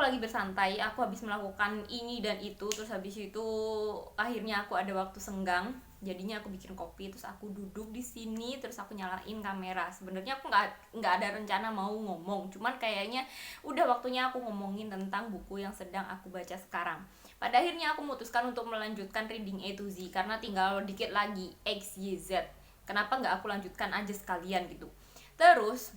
lagi bersantai, aku habis melakukan ini dan itu, terus habis itu akhirnya aku ada waktu senggang, jadinya aku bikin kopi, terus aku duduk di sini, terus aku nyalain kamera. Sebenarnya aku nggak ada rencana mau ngomong, cuman kayaknya udah waktunya aku ngomongin tentang buku yang sedang aku baca sekarang. Pada akhirnya aku memutuskan untuk melanjutkan reading A to Z karena tinggal dikit lagi X, Y, Z. Kenapa nggak aku lanjutkan aja sekalian gitu. Terus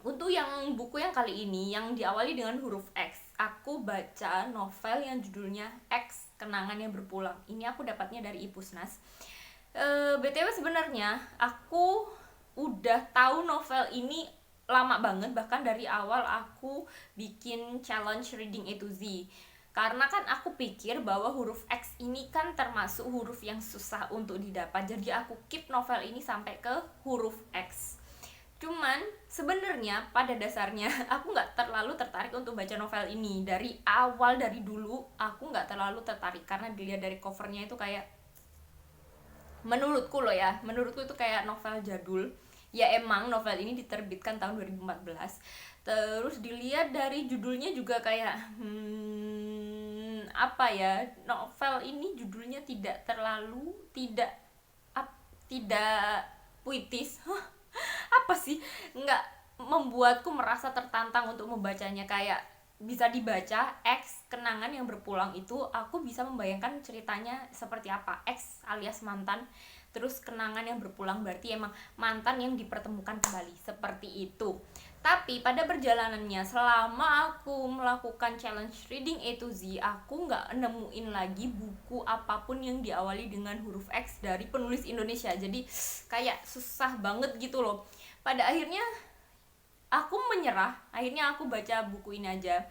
untuk yang buku yang kali ini yang diawali dengan huruf X, aku baca novel yang judulnya X Kenangan yang Berpulang. Ini aku dapatnya dari Ipusnas. BTW sebenarnya aku udah tahu novel ini lama banget, bahkan dari awal aku bikin challenge reading A to Z. Karena kan aku pikir bahwa huruf X ini kan termasuk huruf yang susah untuk didapat. Jadi aku keep novel ini sampai ke huruf X. Cuman sebenarnya pada dasarnya aku nggak terlalu tertarik untuk baca novel ini. Dari awal, dari dulu aku nggak terlalu tertarik karena dilihat dari covernya itu kayak, menurutku itu kayak novel jadul. Ya emang novel ini diterbitkan tahun 2014. Terus dilihat dari judulnya juga kayak apa ya, novel ini judulnya tidak terlalu tidak puitis. Apa sih, nggak membuatku merasa tertantang untuk membacanya. Kayak bisa dibaca X Kenangan yang Berpulang itu aku bisa membayangkan ceritanya seperti apa. X alias mantan, terus kenangan yang berpulang berarti emang mantan yang dipertemukan kembali, seperti itu. Tapi pada perjalanannya selama aku melakukan challenge reading A to Z, aku nggak nemuin lagi buku apapun yang diawali dengan huruf X dari penulis Indonesia. Jadi kayak susah banget gitu loh. Pada akhirnya aku menyerah, akhirnya aku baca buku ini aja.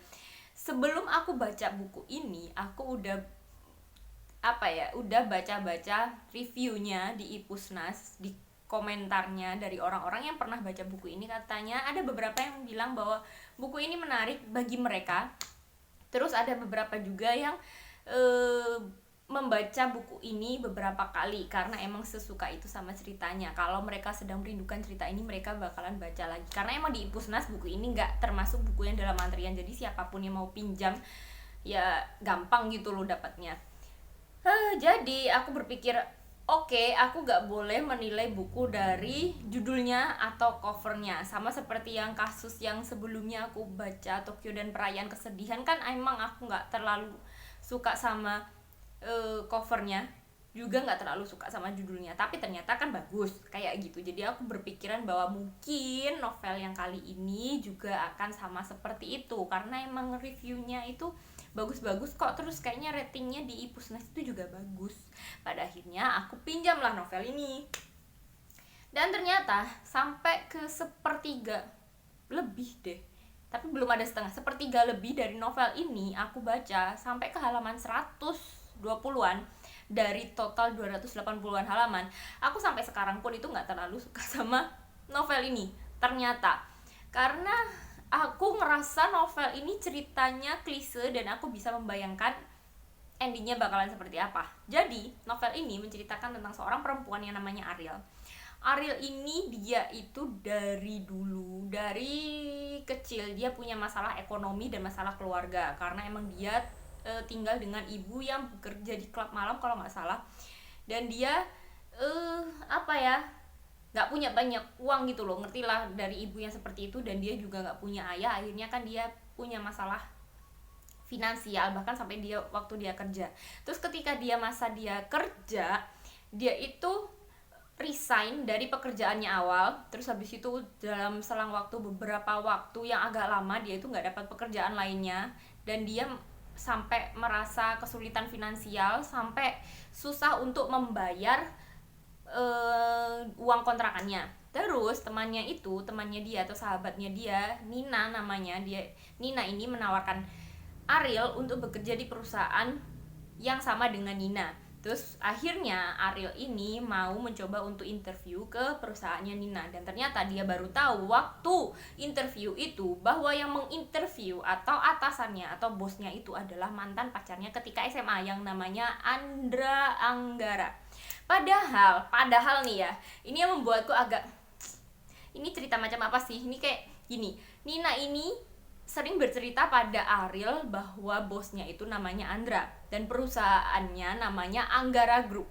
Sebelum aku baca buku ini, aku udah baca-baca reviewnya di Ipusnas, di komentarnya dari orang-orang yang pernah baca buku ini. Katanya ada beberapa yang bilang bahwa buku ini menarik bagi mereka. Terus ada beberapa juga yang membaca buku ini beberapa kali karena emang sesuka itu sama ceritanya. Kalau mereka sedang merindukan cerita ini, mereka bakalan baca lagi. Karena emang di Ipusnas buku ini nggak termasuk buku yang dalam antrian, jadi siapapun yang mau pinjam ya gampang gitu loh dapatnya. Jadi aku berpikir, oke, aku gak boleh menilai buku dari judulnya atau covernya. Sama seperti yang kasus yang sebelumnya aku baca, Tokyo dan Perayaan Kesedihan, kan emang aku gak terlalu suka sama covernya, juga gak terlalu suka sama judulnya. Tapi ternyata kan bagus, kayak gitu. Jadi aku berpikiran bahwa mungkin novel yang kali ini juga akan sama seperti itu, karena emang reviewnya itu bagus-bagus kok, terus kayaknya ratingnya di Ipusnas itu juga bagus. Pada akhirnya aku pinjamlah novel ini, dan ternyata sampai ke sepertiga lebih deh, tapi belum ada setengah, sepertiga lebih dari novel ini aku baca sampai ke halaman 120-an dari total 280-an halaman. Aku sampai sekarang pun itu gak terlalu suka sama novel ini ternyata, karena aku ngerasa novel ini ceritanya klise dan aku bisa membayangkan endingnya bakalan seperti apa. Jadi novel ini menceritakan tentang seorang perempuan yang namanya Ariel. Ariel ini dia itu dari dulu, dari kecil dia punya masalah ekonomi dan masalah keluarga, karena emang dia tinggal dengan ibu yang bekerja di klub malam kalau nggak salah. Dan dia nggak punya banyak uang gitu loh, ngerti lah dari ibu yang seperti itu. Dan dia juga nggak punya ayah, akhirnya kan dia punya masalah finansial bahkan sampai dia waktu dia kerja. Terus ketika dia kerja, dia itu resign dari pekerjaannya awal. Terus habis itu dalam selang waktu beberapa waktu yang agak lama dia itu nggak dapat pekerjaan lainnya, dan dia sampai merasa kesulitan finansial, sampai susah untuk membayar uang kontrakannya. Terus temannya dia atau sahabatnya dia, Nina namanya, Nina ini menawarkan Ariel untuk bekerja di perusahaan yang sama dengan Nina. Terus akhirnya Ariel ini mau mencoba untuk interview ke perusahaannya Nina, dan ternyata dia baru tahu waktu interview itu bahwa yang menginterview atau atasannya atau bosnya itu adalah mantan pacarnya ketika SMA yang namanya Andra Anggara. Padahal nih ya, ini yang membuatku agak, ini cerita macam apa sih? Ini kayak gini, Nina ini sering bercerita pada Ariel bahwa bosnya itu namanya Andra dan perusahaannya namanya Anggara Group.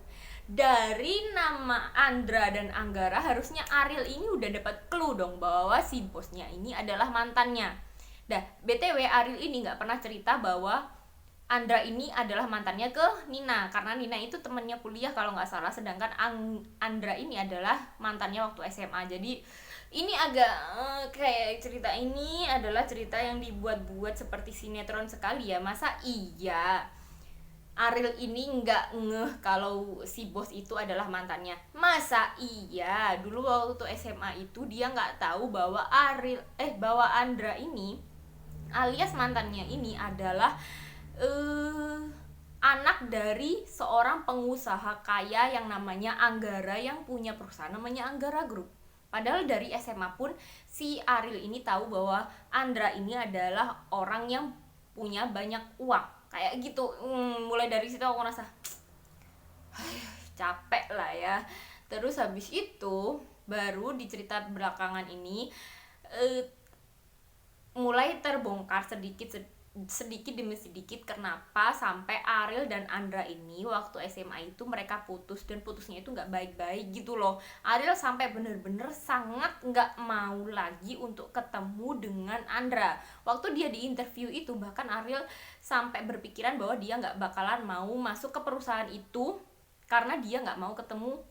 Dari nama Andra dan Anggara harusnya Ariel ini udah dapat clue dong bahwa si bosnya ini adalah mantannya. Dah, BTW Ariel ini nggak pernah cerita bahwa Andra ini adalah mantannya ke Nina, karena Nina itu temennya kuliah kalau nggak salah, sedangkan Andra ini adalah mantannya waktu SMA. Jadi ini agak kayak cerita ini adalah cerita yang dibuat-buat seperti sinetron sekali ya. Masa iya Ariel ini nggak ngeh kalau si bos itu adalah mantannya? Masa iya dulu waktu SMA itu dia nggak tahu bahwa bahwa Andra ini alias mantannya ini adalah anak dari seorang pengusaha kaya yang namanya Anggara, yang punya perusahaan namanya Anggara Group. Padahal dari SMA pun si Ariel ini tahu bahwa Andra ini adalah orang yang punya banyak uang kayak gitu. Mulai dari situ aku ngerasa capek lah ya. Terus habis itu baru di cerita belakangan ini mulai terbongkar sedikit demi sedikit kenapa sampai Ariel dan Andra ini waktu SMA itu mereka putus, dan putusnya itu nggak baik-baik gitu loh. Ariel sampai bener-bener sangat nggak mau lagi untuk ketemu dengan Andra. Waktu dia di interview itu bahkan Ariel sampai berpikiran bahwa dia nggak bakalan mau masuk ke perusahaan itu karena dia nggak mau ketemu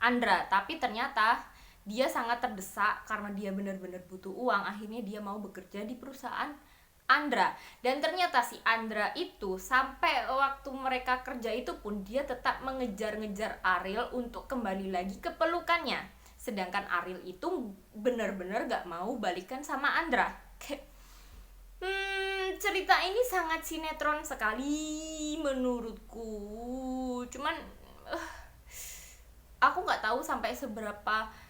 Andra. Tapi ternyata dia sangat terdesak karena dia benar-benar butuh uang. Akhirnya dia mau bekerja di perusahaan Andra, dan ternyata si Andra itu sampai waktu mereka kerja itu pun dia tetap mengejar-ngejar Ariel untuk kembali lagi ke pelukannya, sedangkan Ariel itu benar-benar gak mau balikan sama Andra. Cerita ini sangat sinetron sekali menurutku. Cuman aku gak tahu sampai seberapa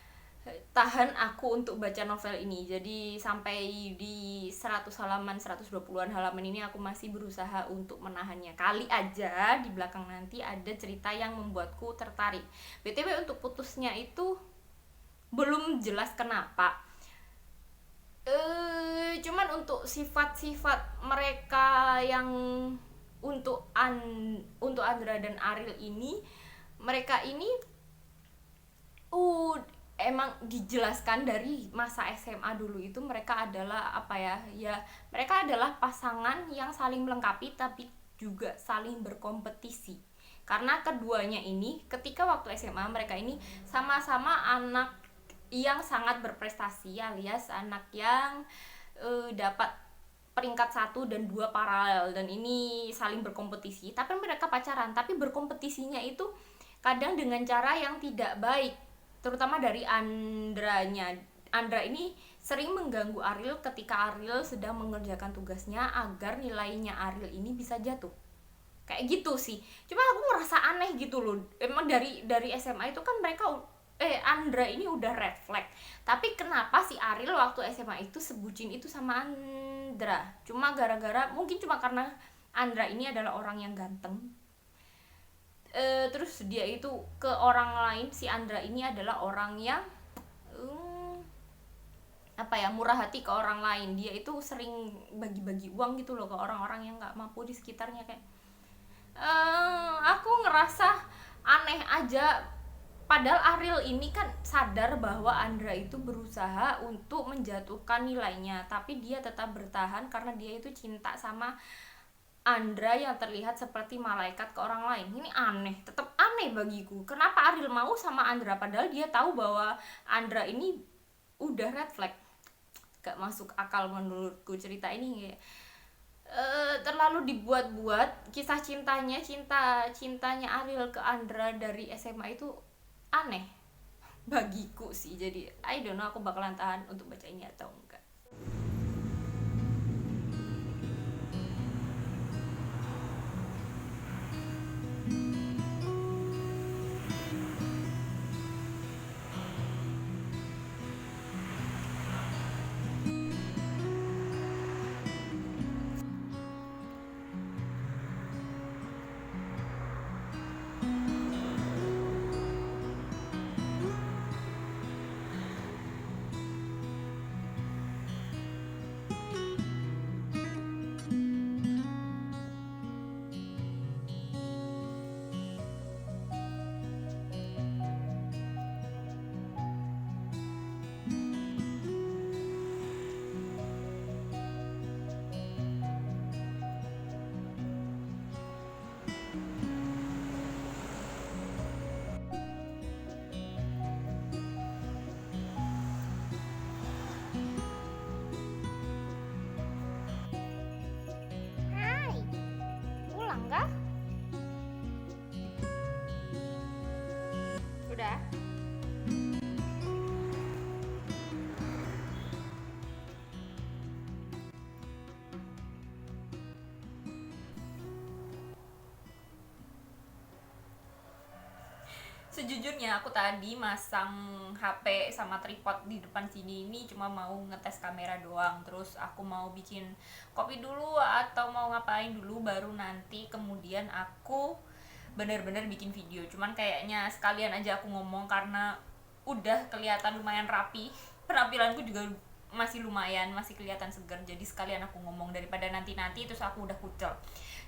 tahan aku untuk baca novel ini. Jadi sampai di 100 halaman, 120-an halaman ini aku masih berusaha untuk menahannya. Kali aja di belakang nanti ada cerita yang membuatku tertarik. BTW untuk putusnya itu belum jelas kenapa. Cuman untuk sifat-sifat mereka yang untuk Andra dan Ariel ini, mereka ini emang dijelaskan dari masa SMA dulu itu mereka adalah mereka adalah pasangan yang saling melengkapi tapi juga saling berkompetisi. Karena keduanya ini ketika waktu SMA mereka ini sama-sama anak yang sangat berprestasi, alias anak yang dapat peringkat 1 dan 2 paralel, dan ini saling berkompetisi. Tapi mereka pacaran, tapi berkompetisinya itu kadang dengan cara yang tidak baik, terutama dari Andranya. Andra ini sering mengganggu Ariel ketika Ariel sedang mengerjakan tugasnya agar nilainya Ariel ini bisa jatuh. Kayak gitu sih. Cuma aku ngerasa aneh gitu loh. Emang dari SMA itu kan mereka Andra ini udah red flag. Tapi kenapa si Ariel waktu SMA itu sebucin itu sama Andra? Mungkin cuma karena Andra ini adalah orang yang ganteng. Terus dia itu ke orang lain, si Andra ini adalah orang yang murah hati ke orang lain. Dia itu sering bagi-bagi uang gitu loh ke orang-orang yang nggak mampu di sekitarnya. Kayak aku ngerasa aneh aja. Padahal Ariel ini kan sadar bahwa Andra itu berusaha untuk menjatuhkan nilainya, tapi dia tetap bertahan karena dia itu cinta sama Andra yang terlihat seperti malaikat ke orang lain. Ini aneh, tetap aneh bagiku. Kenapa Ariel mau sama Andra padahal dia tahu bahwa Andra ini udah red flag? Gak masuk akal menurutku cerita ini. Terlalu dibuat-buat. Kisah cintanya Ariel ke Andra dari SMA itu aneh bagiku sih. Jadi I don't know aku bakalan tahan untuk baca ini atau enggak. sejujurnya aku tadi masang HP sama tripod di depan sini ini cuma mau ngetes kamera doang. Terus aku mau bikin kopi dulu atau mau ngapain dulu, baru nanti kemudian aku bener-bener bikin video. Cuman kayaknya sekalian aja aku ngomong karena udah kelihatan lumayan rapi. Penampilanku juga masih lumayan, masih kelihatan segar. Jadi sekalian aku ngomong daripada nanti-nanti terus aku udah kucel.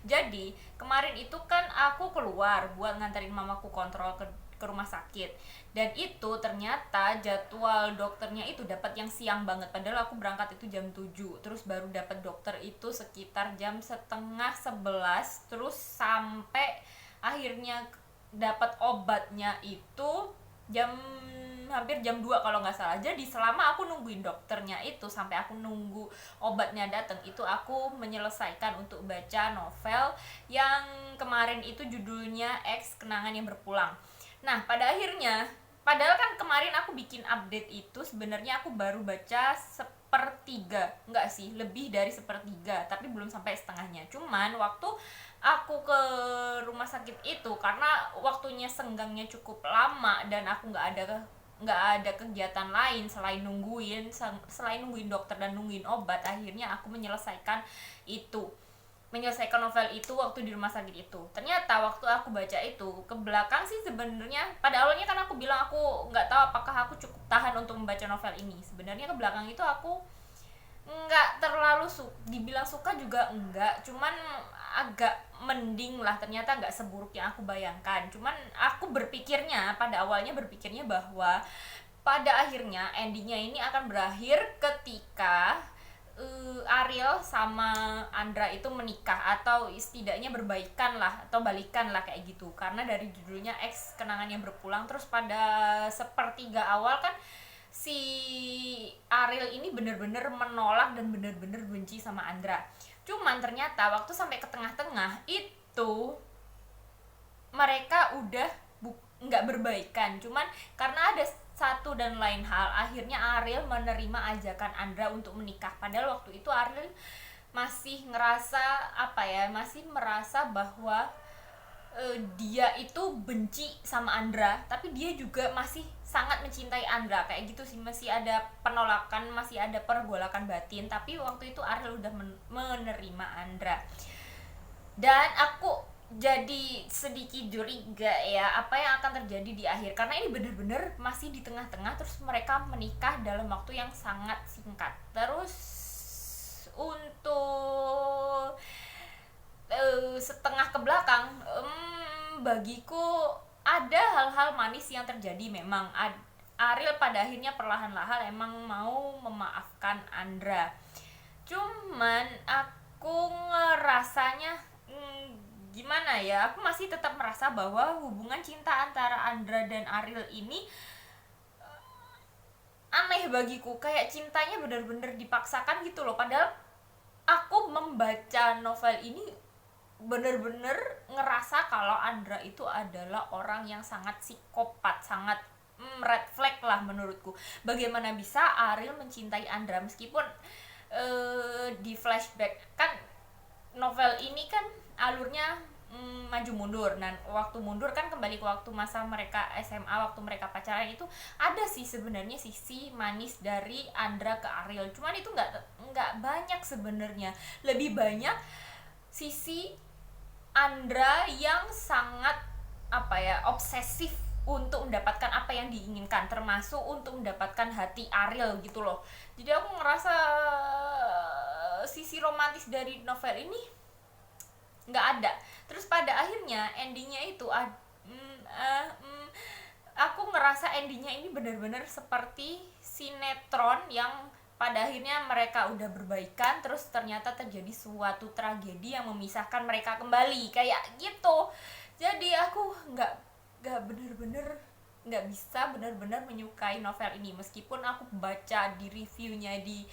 Jadi kemarin itu kan aku keluar buat nganterin mamaku kontrol ke rumah sakit, dan itu ternyata jadwal dokternya itu dapat yang siang banget, padahal aku berangkat itu jam 7, terus baru dapat dokter itu sekitar jam setengah 11, terus sampai akhirnya dapat obatnya itu jam hampir jam 2 kalau nggak salah. Jadi selama aku nungguin dokternya itu sampai aku nunggu obatnya datang itu, aku menyelesaikan untuk baca novel yang kemarin itu judulnya X Kenangan yang Berpulang. Nah pada akhirnya, padahal kan kemarin aku bikin update itu sebenarnya aku baru baca sepertiga, enggak sih, lebih dari sepertiga, tapi belum sampai setengahnya. Cuman waktu aku ke rumah sakit itu karena waktunya senggangnya cukup lama dan aku nggak ada kegiatan lain selain nungguin dokter dan nungguin obat, akhirnya aku menyelesaikan novel itu waktu di rumah sakit itu. Ternyata waktu aku baca itu ke belakang sih, sebenarnya pada awalnya kan aku bilang aku nggak tahu apakah aku cukup tahan untuk membaca novel ini. Sebenarnya ke belakang itu aku nggak terlalu dibilang suka juga enggak, cuman agak mending lah, ternyata nggak seburuk yang aku bayangkan. Cuman aku pada awalnya berpikirnya bahwa pada akhirnya endingnya ini akan berakhir ketika Ariel sama Andra itu menikah atau setidaknya berbaikan lah atau balikan lah kayak gitu, karena dari judulnya X Kenangan yang Berpulang. Terus pada sepertiga awal kan si Ariel ini bener-bener menolak dan bener-bener benci sama Andra. Cuman ternyata waktu sampai ke tengah-tengah itu mereka udah nggak berbaikan. Cuman karena ada satu dan lain hal, akhirnya Ariel menerima ajakan Andra untuk menikah. Padahal waktu itu Ariel masih ngerasa masih merasa bahwa dia itu benci sama Andra, tapi dia juga masih sangat mencintai Andra, kayak gitu sih. Masih ada penolakan, masih ada pergolakan batin, tapi waktu itu Ariel udah menerima Andra. Dan aku jadi sedikit curiga ya apa yang akan terjadi di akhir, karena ini bener-bener masih di tengah-tengah, terus mereka menikah dalam waktu yang sangat singkat. Terus untuk setengah ke belakang, bagiku ada hal-hal manis yang terjadi. Memang Ariel pada akhirnya perlahan-lahan emang mau memaafkan Andra. Cuman aku ngerasanya gimana ya, aku masih tetap merasa bahwa hubungan cinta antara Andra dan Ariel ini aneh bagiku, kayak cintanya benar-benar dipaksakan gitu loh. Padahal aku membaca novel ini bener-bener ngerasa kalau Andra itu adalah orang yang sangat psikopat, sangat red flag lah menurutku. Bagaimana bisa Ariel mencintai Andra meskipun di flashback kan, novel ini kan alurnya maju mundur. Nah waktu mundur kan kembali ke waktu masa mereka SMA, waktu mereka pacaran itu ada sih sebenarnya sisi manis dari Andra ke Ariel. Cuman itu nggak banyak sebenarnya, lebih banyak sisi Andra yang sangat obsesif untuk mendapatkan apa yang diinginkan, termasuk untuk mendapatkan hati Ariel gitu loh. Jadi aku ngerasa sisi romantis dari novel ini nggak ada. Terus pada akhirnya endingnya itu aku ngerasa endingnya ini benar-benar seperti sinetron yang pada akhirnya mereka udah berbaikan, terus ternyata terjadi suatu tragedi yang memisahkan mereka kembali, kayak gitu. Jadi aku nggak bisa benar-benar menyukai novel ini, meskipun aku baca di reviewnya di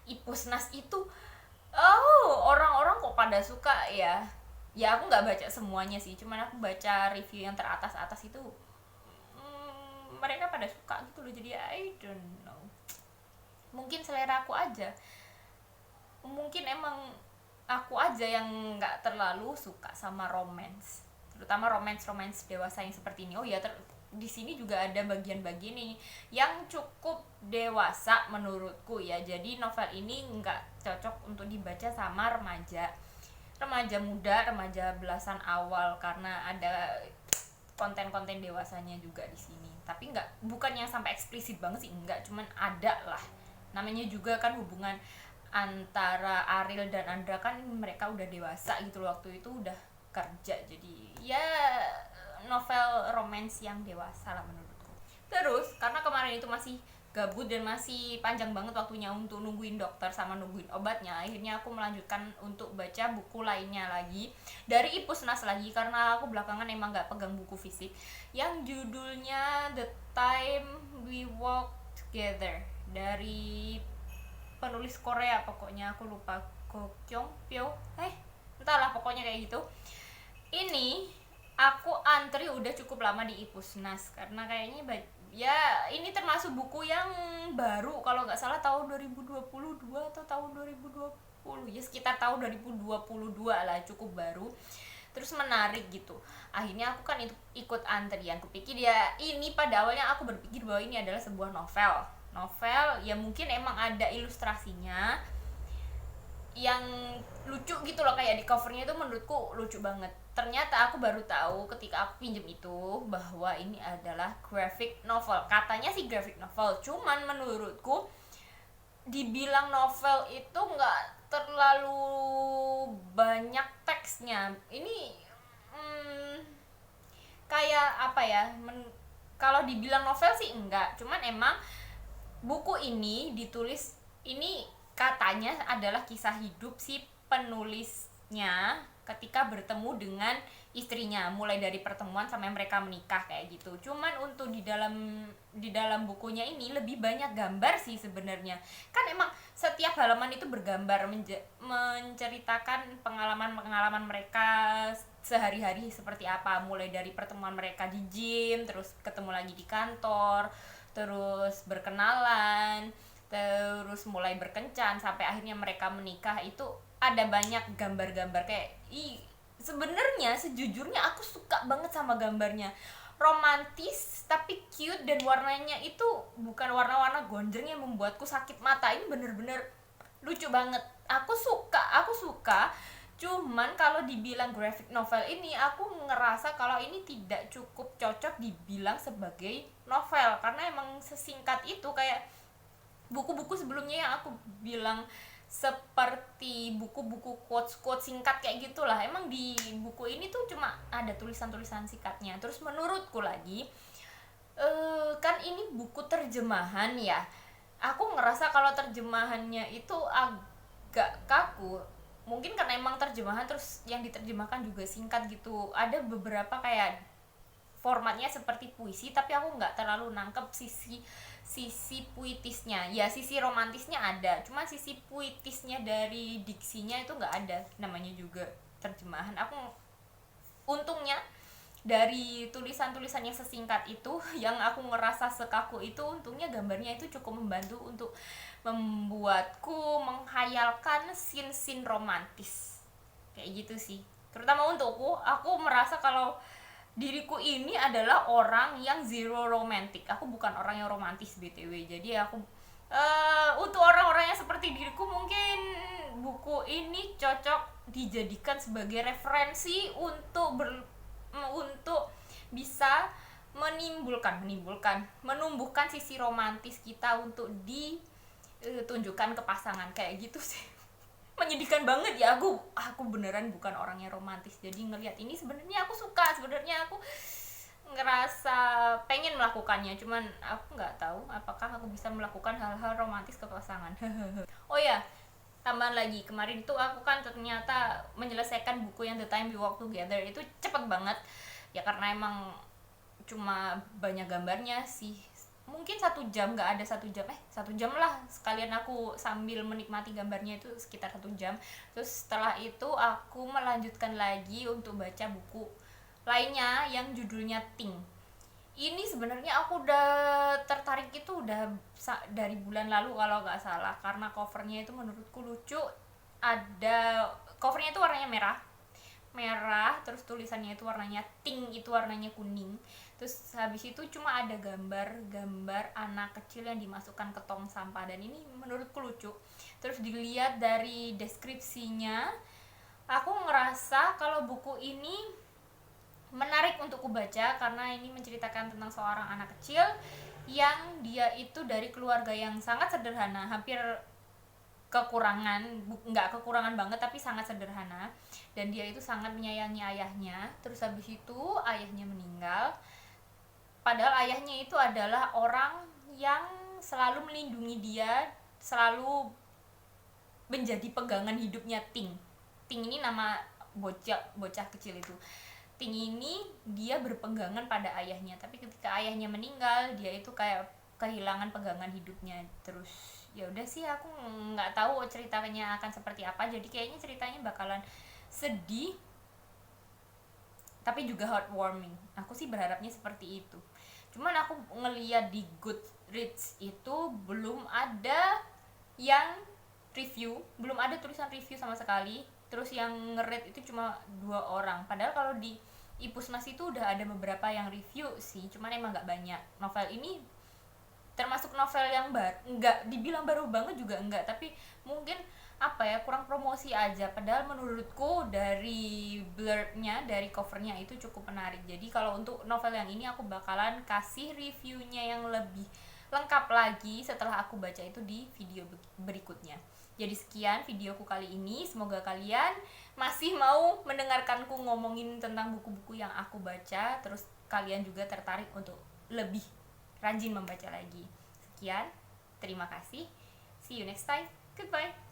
Ipusnas itu, orang-orang kok pada suka ya. Ya aku nggak baca semuanya sih, cuman aku baca review yang teratas-atas itu, mereka pada suka gitu loh. Jadi I don't know, mungkin selera aku aja, mungkin emang aku aja yang nggak terlalu suka sama romance, terutama romance dewasa yang seperti ini. di sini juga ada bagian-bagian ini yang cukup dewasa menurutku ya. Jadi novel ini nggak cocok untuk dibaca sama remaja muda, remaja belasan awal, karena ada konten-konten dewasanya juga di sini. Tapi bukan yang sampai eksplisit banget sih, enggak, cuman ada lah. Namanya juga kan hubungan antara Ariel dan Andra kan mereka udah dewasa gitu loh, waktu itu udah kerja, jadi ya novel romance yang dewasa lah menurutku. Terus karena kemarin itu masih gabut dan masih panjang banget waktunya untuk nungguin dokter sama nungguin obatnya, akhirnya aku melanjutkan untuk baca buku lainnya lagi dari Ipusnas lagi, karena aku belakangan emang gak pegang buku fisik, yang judulnya The Time We Walk Together dari penulis Korea, pokoknya aku lupa, Go Kyung Pyo, entahlah pokoknya kayak gitu. Ini aku antri udah cukup lama di Ipusnas karena kayaknya ya ini termasuk buku yang baru, kalau nggak salah tahun 2022 atau tahun 2020 ya, sekitar tahun 2022 lah, cukup baru. Terus menarik gitu, akhirnya aku kan ikut antrian. Kupikir ya, ini pada awalnya aku berpikir bahwa ini adalah sebuah novel ya, mungkin emang ada ilustrasinya yang lucu gitu loh, kayak di covernya itu menurutku lucu banget. Ternyata aku baru tahu ketika aku pinjem itu bahwa ini adalah graphic novel. Katanya sih graphic novel, cuman menurutku dibilang novel itu nggak terlalu banyak teksnya. Ini kayak apa ya, kalau dibilang novel sih enggak, cuman emang buku ini ditulis, ini katanya adalah kisah hidup si penulisnya ketika bertemu dengan istrinya, mulai dari pertemuan sampai mereka menikah kayak gitu. Cuman untuk di dalam bukunya ini lebih banyak gambar sih sebenarnya. Kan emang setiap halaman itu bergambar, menceritakan pengalaman mereka sehari-hari seperti apa, mulai dari pertemuan mereka di gym, terus ketemu lagi di kantor, terus berkenalan, terus mulai berkencan sampai akhirnya mereka menikah. Itu ada banyak gambar-gambar kayak sebenarnya sejujurnya aku suka banget sama gambarnya, romantis tapi cute, dan warnanya itu bukan warna-warna gonjreng yang membuatku sakit mata. Ini bener-bener lucu banget, aku suka. Cuman kalau dibilang graphic novel ini, aku ngerasa kalau ini tidak cukup cocok dibilang sebagai novel, karena emang sesingkat itu, kayak buku-buku sebelumnya yang aku bilang seperti buku-buku quotes singkat kayak gitulah. Emang di buku ini tuh cuma ada tulisan-tulisan singkatnya. Terus menurutku lagi, kan ini buku terjemahan ya, aku ngerasa kalau terjemahannya itu agak kaku. Mungkin karena emang terjemahan, terus yang diterjemahkan juga singkat gitu. Ada beberapa kayak formatnya seperti puisi, tapi aku nggak terlalu nangkep sisi puitisnya. Ya sisi romantisnya ada, cuma sisi puitisnya dari diksinya itu nggak ada. Namanya juga terjemahan. Aku untungnya dari tulisan-tulisan yang sesingkat itu, yang aku ngerasa sekaku itu, untungnya gambarnya itu cukup membantu untuk membuatku menghayalkan scene-scene romantis kayak gitu sih. Terutama untukku, aku merasa kalau diriku ini adalah orang yang zero romantic. Aku bukan orang yang romantis BTW. Jadi aku untuk orang-orang yang seperti diriku, mungkin buku ini cocok dijadikan sebagai referensi untuk bisa menumbuhkan sisi romantis kita untuk ditunjukkan ke pasangan kayak gitu sih. Menyedihkan banget ya, aku beneran bukan orang yang romantis, jadi ngelihat ini sebenarnya aku suka, sebenarnya aku ngerasa pengen melakukannya, cuman aku nggak tahu apakah aku bisa melakukan hal-hal romantis ke pasangan. Oh ya, tambahan lagi, kemarin itu aku kan ternyata menyelesaikan buku yang The Time We Walk Together. Itu cepet banget ya, karena emang cuma banyak gambarnya sih, mungkin 1 jam, nggak ada 1 jam, 1 jam lah sekalian aku sambil menikmati gambarnya, itu sekitar 1 jam. Terus setelah itu aku melanjutkan lagi untuk baca buku lainnya yang judulnya Ting. Ini sebenarnya aku udah tertarik itu udah dari bulan lalu kalau nggak salah, karena covernya itu menurutku lucu. Ada covernya itu warnanya merah, terus tulisannya itu warnanya Ting, itu warnanya kuning. Terus habis itu cuma ada gambar anak kecil yang dimasukkan ke tong sampah, dan ini menurutku lucu. Terus dilihat dari deskripsinya, aku ngerasa kalau buku ini menarik untuk kubaca karena ini menceritakan tentang seorang anak kecil yang dia itu dari keluarga yang sangat sederhana, hampir nggak kekurangan banget tapi sangat sederhana, dan dia itu sangat menyayangi ayahnya. Terus habis itu ayahnya meninggal, padahal ayahnya itu adalah orang yang selalu melindungi dia, selalu menjadi pegangan hidupnya. Ting ini nama bocah kecil itu. Ting ini dia berpegangan pada ayahnya, tapi ketika ayahnya meninggal dia itu kayak kehilangan pegangan hidupnya. Terus ya udah sih, aku nggak tahu ceritanya akan seperti apa, jadi kayaknya ceritanya bakalan sedih tapi juga heartwarming. Aku sih berharapnya seperti itu. Cuman aku ngeliat di Goodreads itu belum ada yang review, belum ada tulisan review sama sekali. Terus yang nge-rate itu cuma 2 orang, padahal kalau di Ipusnas itu udah ada beberapa yang review sih, cuman emang nggak banyak. Novel ini termasuk novel yang nggak dibilang baru banget juga enggak, tapi mungkin kurang promosi aja. Padahal menurutku dari blurbnya, dari covernya itu cukup menarik. Jadi kalau untuk novel yang ini aku bakalan kasih reviewnya yang lebih lengkap lagi setelah aku baca itu di video berikutnya. Jadi sekian videoku kali ini, semoga kalian masih mau mendengarkanku ngomongin tentang buku-buku yang aku baca, terus kalian juga tertarik untuk lebih rajin membaca lagi. Sekian, terima kasih. See you next time. Goodbye.